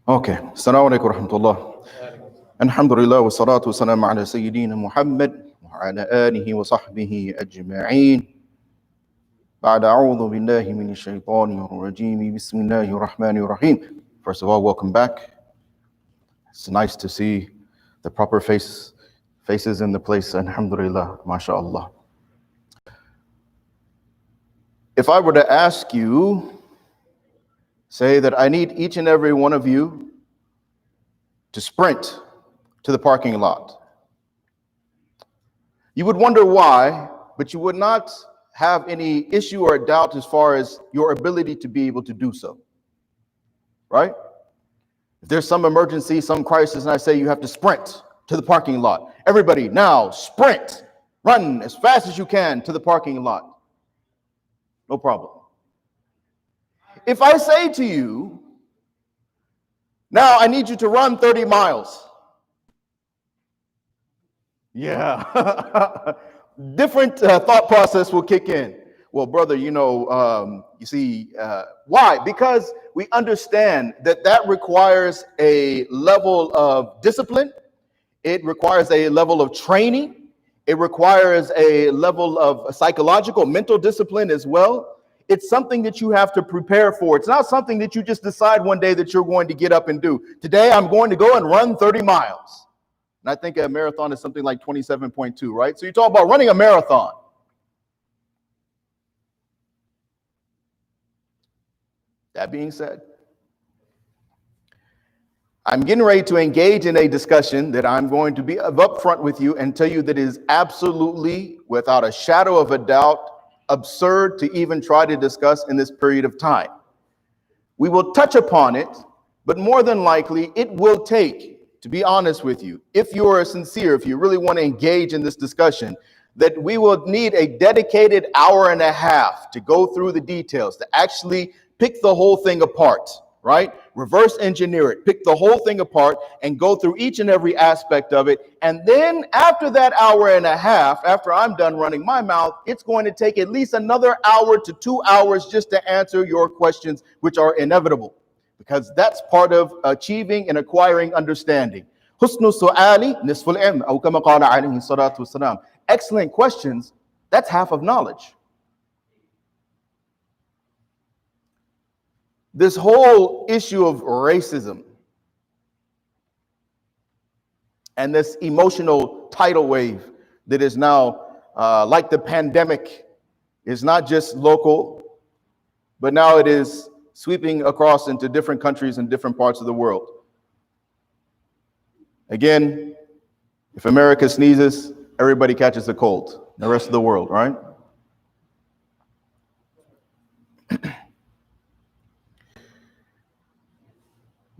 Okay. Assalamu alaikum warahmatullah. Alhamdulillah wa salatu wa salam ala Sayyidina Muhammad wa ala alihi wa sahbihi ajma'een. بعد أعوذ بالله من الشيطان الرجيم بسم الله الرحمن الرحيم. First of all, welcome back. It's nice to see the proper faces in the place. Alhamdulillah, mashallah. If I were to ask you, say that I need each and every one of you to sprint to the parking lot, you would wonder why, but you would not have any issue or doubt as far as your ability to be able to do so, right? If there's some emergency, some crisis, and I say you have to sprint to the parking lot, everybody now sprint, run as fast as you can to the parking lot. No problem. If I say to you, now I need you to run 30 miles. Yeah. Different thought process will kick in. Well, brother, you see, why? Because we understand that requires a level of discipline. It requires a level of training. It requires a level of psychological, mental discipline as well. It's something that you have to prepare for. It's not something that you just decide one day that you're going to get up and do. Today, I'm going to go and run 30 miles. And I think a marathon is something like 27.2, right? So you're talking about running a marathon. That being said, I'm getting ready to engage in a discussion that I'm going to be upfront with you and tell you that it is absolutely, without a shadow of a doubt, absurd to even try to discuss in this period of time. We will touch upon it, but more than likely it will take, to be honest with you, if you are sincere, if you really want to engage in this discussion, that we will need a dedicated hour and a half to go through the details, to actually pick the whole thing apart, right? Reverse engineer it, pick the whole thing apart and go through each and every aspect of it. And then after that hour and a half, after I'm done running my mouth, it's going to take at least another hour to 2 hours just to answer your questions, which are inevitable, because that's part of achieving and acquiring understanding. Husnu su'ali nisful ilm, aw kama qala alayhi salatu wassalam. Excellent questions, that's half of knowledge. This whole issue of racism and this emotional tidal wave that is now like the pandemic is not just local, but now it is sweeping across into different countries and different parts of the world. Again, if America sneezes, everybody catches a cold, the rest of the world, right?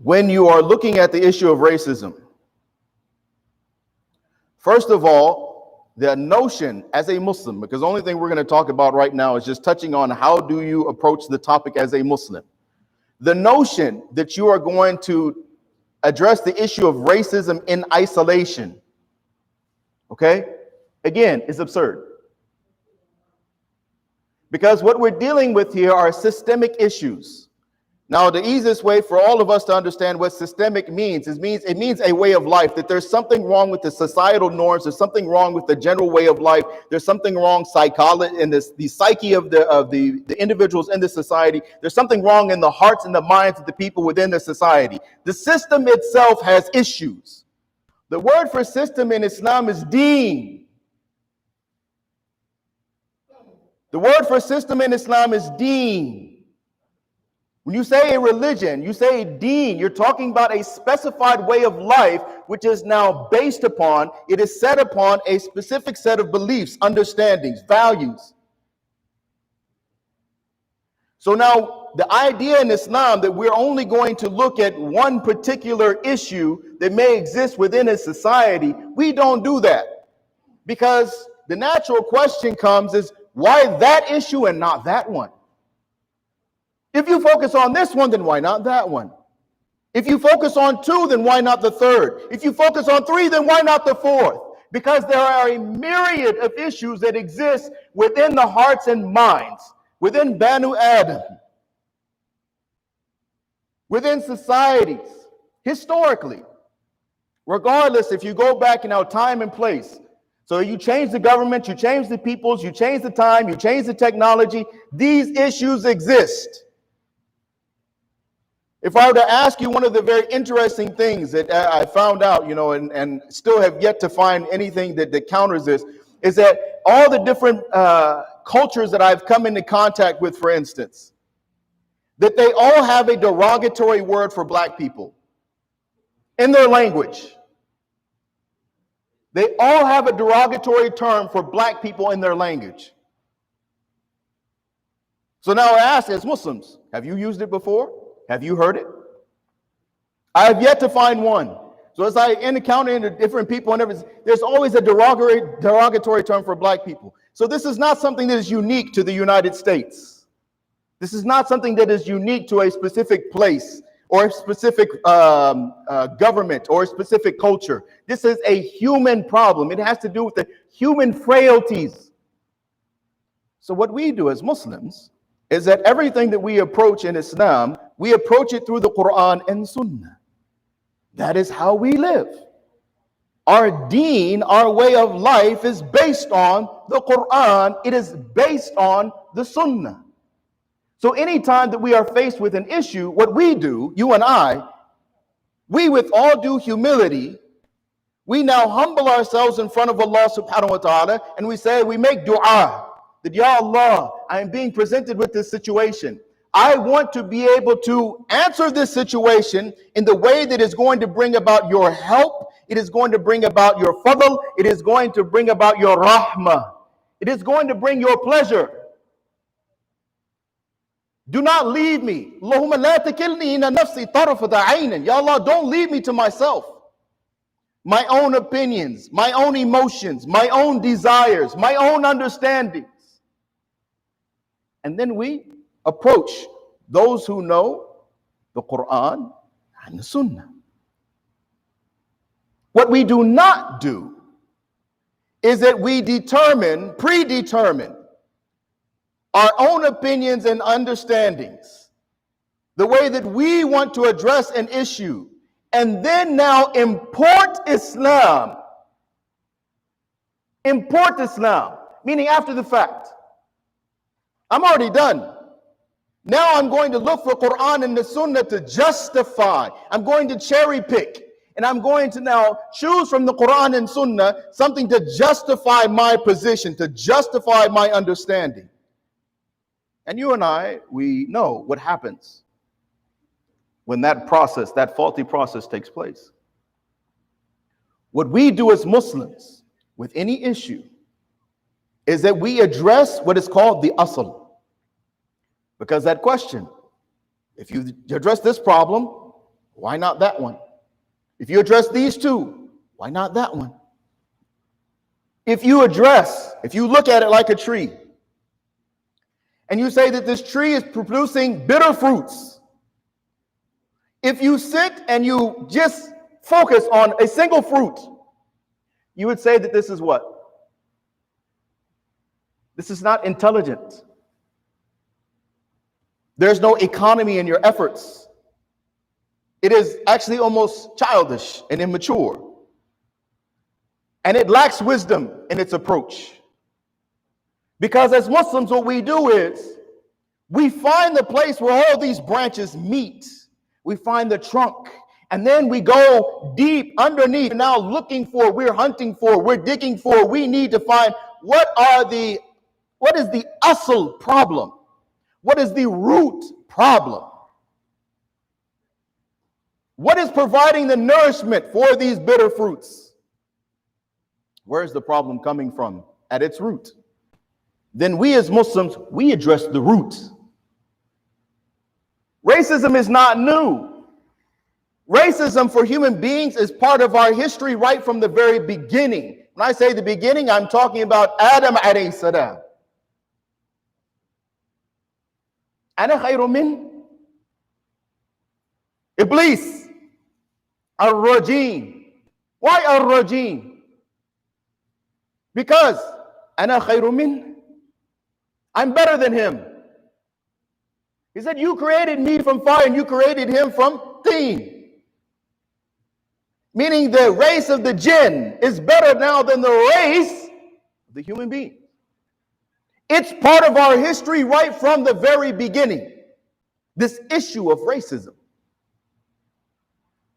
When you are looking at the issue of racism, first of all, the notion as a Muslim, because the only thing we're going to talk about right now is just touching on how do you approach the topic as a Muslim. The notion that you are going to address the issue of racism in isolation, okay, again, is absurd. Because what we're dealing with here are systemic issues. Now, the easiest way for all of us to understand what systemic means is it means a way of life, that there's something wrong with the societal norms, there's something wrong with the general way of life, there's something wrong psychology in the psyche of the individuals in the society, there's something wrong in the hearts and the minds of the people within the society. The system itself has issues. The word for system in Islam is deen. The word for system in Islam is deen. When you say a religion, you say deen, you're talking about a specified way of life, which is now based upon, it is set upon a specific set of beliefs, understandings, values. So now the idea in Islam that we're only going to look at one particular issue that may exist within a society, we don't do that. Because the natural question comes is, why that issue and not that one? If you focus on this one, then why not that one? If you focus on two, then why not the third? If you focus on three, then why not the fourth? Because there are a myriad of issues that exist within the hearts and minds, within Banu Adam, within societies, Historically, regardless if you go back in our time and place. So you change the government, you change the peoples, you change the time, you change the technology. These issues exist. If I were to ask you one of the very interesting things that I found out, and still have yet to find anything that counters this, is that all the different cultures that I've come into contact with, for instance, that they all have a derogatory word for black people in their language. They all have a derogatory term for black people in their language. So now I ask, as Muslims, have you used it before? Have you heard it? I have yet to find one. So as I encounter different people and everything, there's always a derogatory term for black people. So this is not something that is unique to the United States. This is not something that is unique to a specific place or a specific government or a specific culture. This is a human problem. It has to do with the human frailties. So what we do as Muslims is that everything that we approach in Islam, we approach it through the Quran and Sunnah. That is how we live. Our deen, our way of life is based on the Quran. It is based on the Sunnah. So anytime that we are faced with an issue, what we do, you and I, we with all due humility, we now humble ourselves in front of Allah subhanahu wa ta'ala, and we make dua, that Ya Allah, I am being presented with this situation. I want to be able to answer this situation in the way that is going to bring about your help. It is going to bring about your fadl. It is going to bring about your rahmah. It is going to bring your pleasure. Do not leave me. Allahumma la takilni ila nafsi tarafata aynin. Ya Allah, don't leave me to myself. My own opinions, my own emotions, my own desires, my own understandings. And then we approach those who know the Quran and the Sunnah. What we do not do is that we predetermine our own opinions and understandings, the way that we want to address an issue, and then now import Islam, meaning after the fact. I'm already done. Now I'm going to look for Quran and the Sunnah to justify. I'm going to cherry pick. And I'm going to now choose from the Quran and Sunnah something to justify my position, to justify my understanding. And you and I, we know what happens when that faulty process takes place. What we do as Muslims with any issue is that we address what is called the asl. Because that question, if you address this problem, why not that one? If you address these two, why not that one? If you look at it like a tree, and you say that this tree is producing bitter fruits, if you sit and you just focus on a single fruit, you would say that this is what? This is not intelligent. There's no economy in your efforts. It is actually almost childish and immature. And it lacks wisdom in its approach. Because as Muslims, what we do is we find the place where all these branches meet. We find the trunk. And then we go deep underneath. Now we're hunting for, we're digging for, we need to find what is the asl problem? What is the root problem? What is providing the nourishment for these bitter fruits? Where is the problem coming from at its root? Then we as Muslims, we address the root. Racism is not new. Racism for human beings is part of our history right from the very beginning. When I say the beginning, I'm talking about Adam alayhi salam. Ana khayru min Iblis ar-rajim. Why ar-rajim? Because ana khayru min, I'm better than him. He said, you created me from fire and you created him from tin. Meaning the race of the jinn is better now than the race of the human being. It's part of our history right from the very beginning. This issue of racism.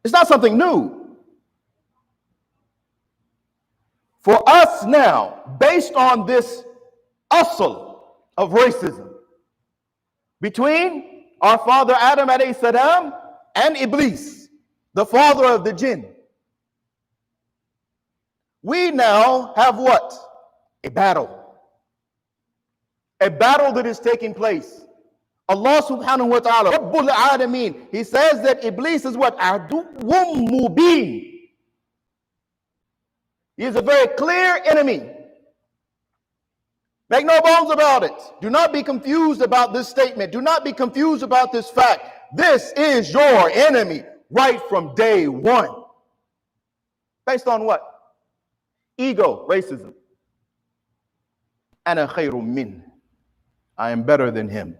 It's not something new. For us now, based on this asl of racism between our father Adam alayhi salam and Iblis, the father of the jinn, we now have what? A battle. A battle that is taking place. Allah subhanahu wa ta'ala, Rabbul Alameen, He says that Iblis is what? Aduwwum mubin. He is a very clear enemy. Make no bones about it. Do not be confused about this statement. Do not be confused about this fact. This is your enemy right from day one. Based on what? Ego, racism. Ana khayrun min. I am better than him.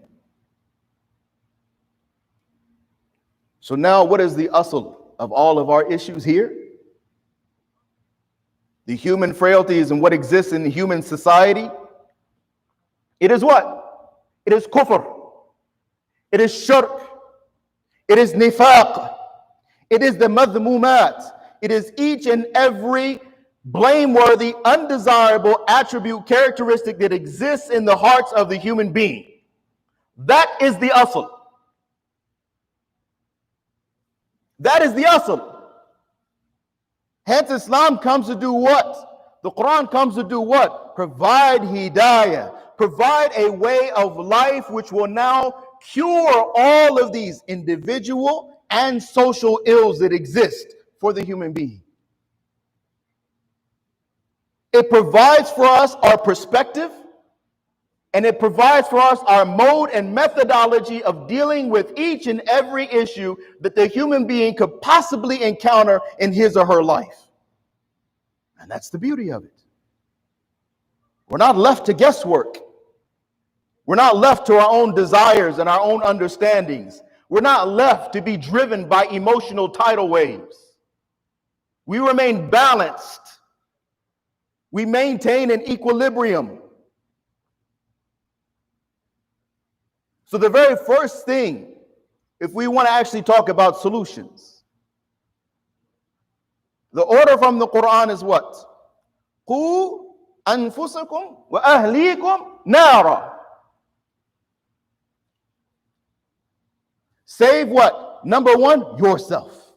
So now what is the asl of all of our issues here? The human frailties and what exists in the human society. It is what? It is kufr. It is shirk. It is nifaq. It is the mazmumat. It is each and every blameworthy, undesirable attribute, characteristic that exists in the hearts of the human being. That is the asl. That is the asl. Hence Islam comes to do what? The Quran comes to do what? Provide hidayah. Provide a way of life which will now cure all of these individual and social ills that exist for the human being. It provides for us our perspective, and it provides for us our mode and methodology of dealing with each and every issue that the human being could possibly encounter in his or her life. And that's the beauty of it. We're not left to guesswork. We're not left to our own desires and our own understandings. We're not left to be driven by emotional tidal waves. We remain balanced. We maintain an equilibrium. So the very first thing, if we want to actually talk about solutions, the order from the Quran is what? Qu anfusakum wa ahlikum nara. Save what? Number one, yourself.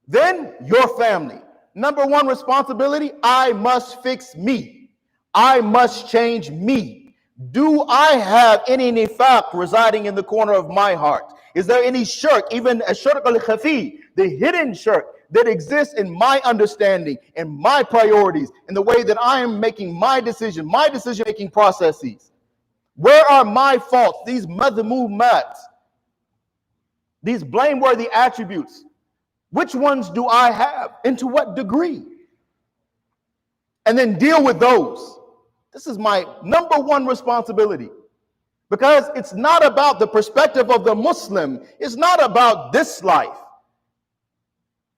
Then your family. Number one responsibility, I must fix me. I must change me. Do I have any nifaq residing in the corner of my heart? Is there any shirk, even a shirk al-khafi, the hidden shirk that exists in my understanding and my priorities, in the way that I am making my decision-making processes? Where are my faults, these mذمومات, these blameworthy attributes? Which ones do I have, and to what degree? And then deal with those. This is my number one responsibility. Because it's not about the perspective of the Muslim. It's not about this life.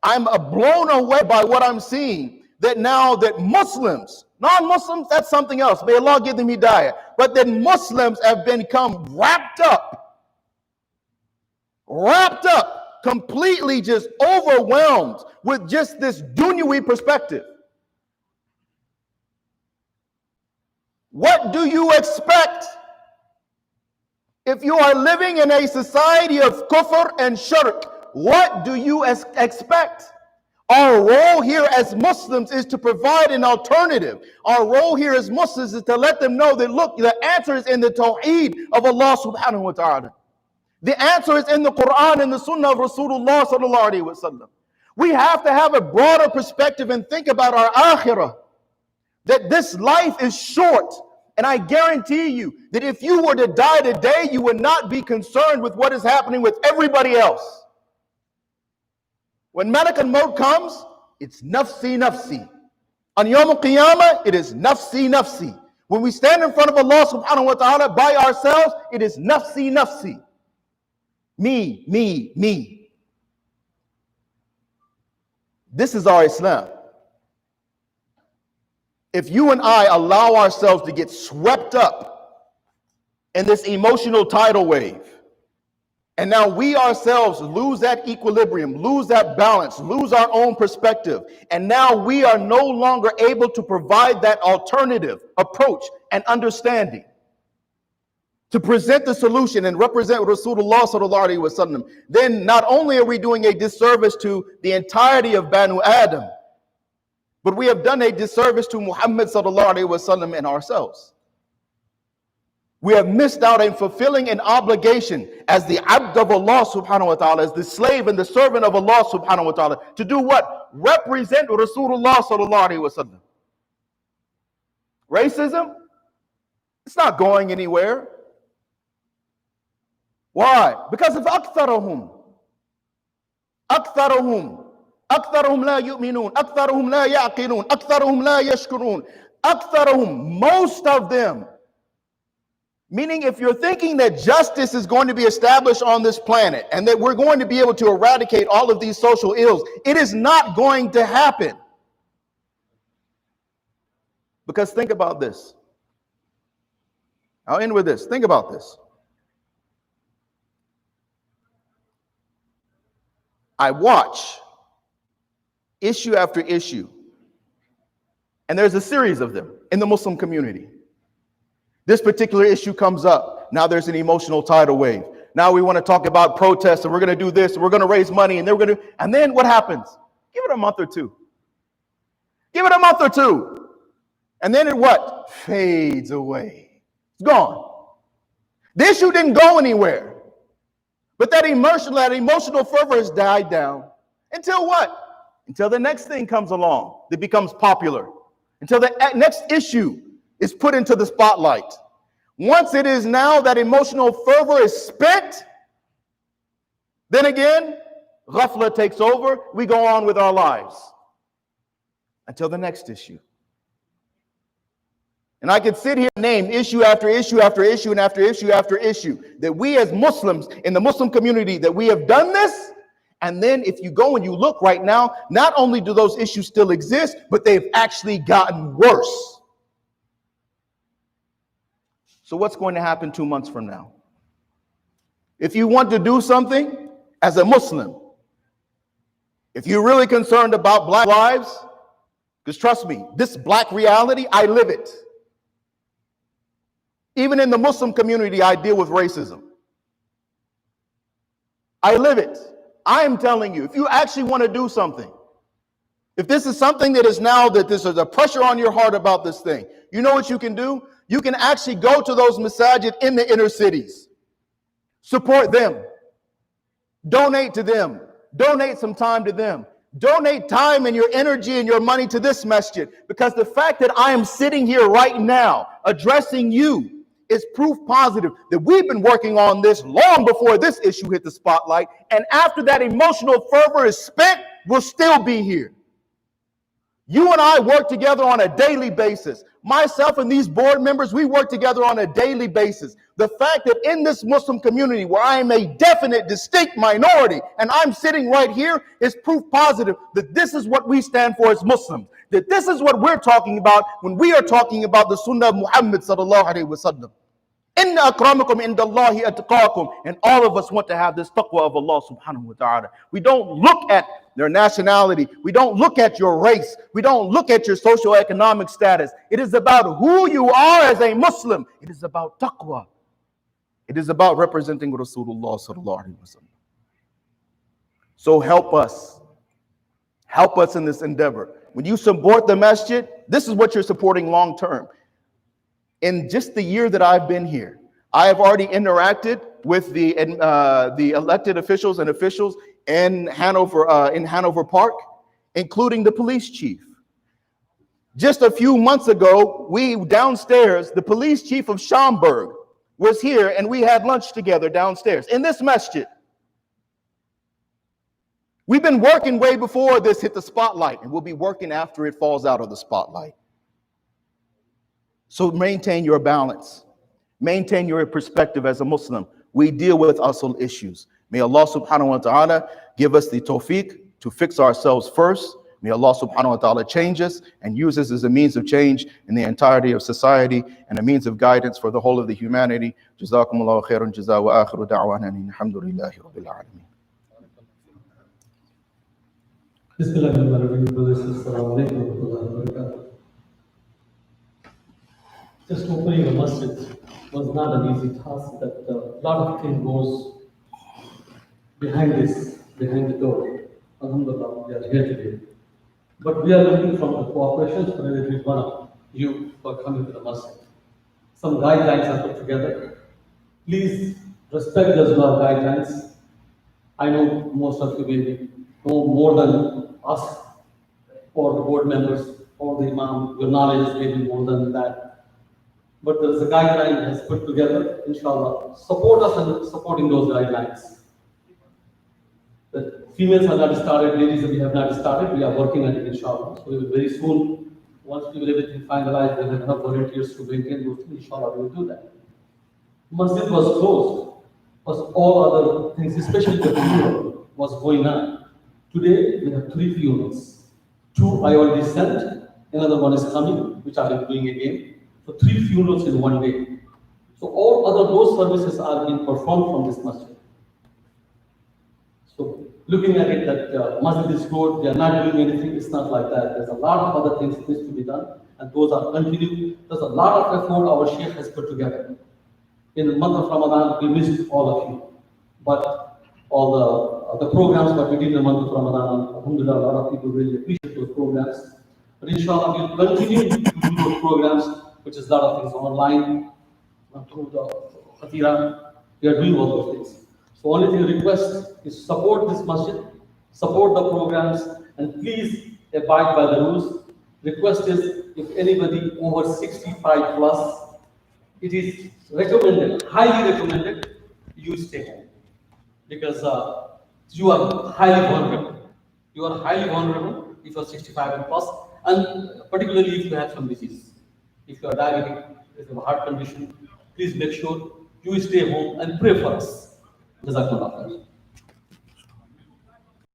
I'm blown away by what I'm seeing. That now that Muslims, non-Muslims, that's something else. May Allah give them hidayah. But that Muslims have become wrapped up, completely just overwhelmed with just this dunyawi perspective. What do you expect if you are living in a society of kufr and shirk? What do you expect? Our role here as Muslims is to provide an alternative. Our role here as Muslims is to let them know that, look, the answer is in the tawheed of Allah subhanahu wa ta'ala. The answer is in the Quran and the Sunnah of Rasulullah sallallahu alaihi wasallam. We have to have a broader perspective and think about our akhirah. That this life is short. And I guarantee you that if you were to die today, you would not be concerned with what is happening with everybody else. When Malak al-Maut comes, it's nafsi, nafsi. On Yawm al-Qiyamah, it is nafsi, nafsi. When we stand in front of Allah subhanahu wa ta'ala by ourselves, it is nafsi, nafsi. Me, me, me. This is our Islam. If you and I allow ourselves to get swept up in this emotional tidal wave, and now we ourselves lose that equilibrium, lose that balance, lose our own perspective, and now we are no longer able to provide that alternative approach and understanding to present the solution and represent Rasulullah sallallahu alaihi wasallam, then not only are we doing a disservice to the entirety of Banu Adam, but we have done a disservice to Muhammad sallallahu alaihi wasallam and ourselves. We have missed out on fulfilling an obligation as the abd of Allah subhanahu wa ta'ala, as the slave and the servant of Allah subhanahu wa ta'ala, to do what? Represent Rasulullah sallallahu alaihi wasallam. Racism? It's not going anywhere. Why? Because of أكثرهم لا يؤمنون أكثرهم لا يعقلون أكثرهم لا يشكرون أكثرهم, most of them. Meaning, if you're thinking that justice is going to be established on this planet and that we're going to be able to eradicate all of these social ills, it is not going to happen. Because think about this. I'll end with this. Think about this. I watch issue after issue, and there's a series of them in the Muslim community. This particular issue comes up. Now there's an emotional tidal wave. Now we want to talk about protests, and we're going to do this, and we're going to raise money, and and then what happens? Give it a month or two. Give it a month or two. And then it what? Fades away. It's gone. The issue didn't go anywhere. But that emotional fervor has died down. Until what? Until the next thing comes along that becomes popular. Until the next issue is put into the spotlight. Once it is now that emotional fervor is spent, then again, ghafla takes over. We go on with our lives. Until the next issue. And I could sit here and name issue after issue after issue and after issue after issue that we as Muslims in the Muslim community that we have done this. And then if you go and you look right now, not only do those issues still exist, but they've actually gotten worse. So what's going to happen 2 months from now? If you want to do something as a Muslim, if you're really concerned about black lives, because trust me, this black reality, I live it. Even in the Muslim community, I deal with racism. I live it. I am telling you, if you actually want to do something, if this is something that is now that this is a pressure on your heart about this thing, you know what you can do? You can actually go to those masajid in the inner cities. Support them. Donate to them. Donate some time to them. Donate time and your energy and your money to this masjid. Because the fact that I am sitting here right now addressing you is proof positive that we've been working on this long before this issue hit the spotlight. And after that emotional fervor is spent, we'll still be here. You and I work together on a daily basis. Myself and these board members, we work together on a daily basis. The fact that in this Muslim community where I am a definite, distinct minority, and I'm sitting right here is proof positive that this is what we stand for as Muslims. That this is what we're talking about when we are talking about the Sunnah of Muhammad sallallahu alaihi wasallam. Inna akramakum indallahi atqakum. And all of us want to have this taqwa of Allah subhanahu wa ta'ala. We don't look at their nationality. We don't look at your race. We don't look at your socioeconomic status. It is about who you are as a Muslim. It is about taqwa. It is about representing Rasulullah sallallahu alaihi wasallam. So help us. Help us in this endeavor. When you support the masjid, this is what you're supporting long term. In just the year that I've been here, I have already interacted with the elected officials and officials in Hanover Park, including the police chief. Just a few months ago, we downstairs, the police chief of Schaumburg was here, and we had lunch together downstairs in this masjid. We've been working way before this hit the spotlight, and we'll be working after it falls out of the spotlight. So maintain your balance. Maintain your perspective as a Muslim. We deal with asl issues. May Allah subhanahu wa ta'ala give us the tawfiq to fix ourselves first, May Allah subhanahu wa ta'ala change us and use us as a means of change in the entirety of society and a means of guidance for the whole of the humanity. Jazakumullahu khairan jaza wa akhiru da'wana alhamdulillahi rabbil alameen. Just opening a masjid was not an easy task. That a lot of things goes behind the door. Alhamdulillah, we are here today. But we are looking from the cooperation from every one of you for coming to the masjid. Some guidelines are put together. Please respect those guidelines. I know most of you maybe know more than us or the board members or the imam. Your knowledge is maybe more than that. But there is a guideline that is put together, inshallah. Support us in supporting those guidelines. The females have not started, ladies we have not started, we are working on it, inshallah. So we will very soon, once we will everything finalized, we will have enough volunteers to maintain those things, inshallah, we will do that. Masjid was closed, was all other things, especially the funeral was going on. Today we have 3 funerals. 2 I already sent, another one is coming, which I will be doing again. So 3 funerals in one day. So all other those services are being performed from this masjid. So looking at it that masjid is closed, they are not doing anything, it's not like that. There's a lot of other things that needs to be done, and those are continuing. There's a lot of effort our Sheikh has put together. In the month of Ramadan, we missed all of you. But all the programs that we did in the month of Ramadan, alhamdulillah, a lot of people really appreciate those programs. But inshallah, we'll continue to do those programs, which is a lot of things online, through the Khatira. We are doing all those things. So only thing I request is support this masjid, support the programs, and please abide by the rules. Request is, if anybody over 65 plus, it is recommended, highly recommended, you stay home. Because you are highly vulnerable. You are highly vulnerable if you are 65 and plus, and particularly if you have some disease. If you are diabetic, if you have a heart condition, please make sure you stay home and pray for us. Jazakallah khair.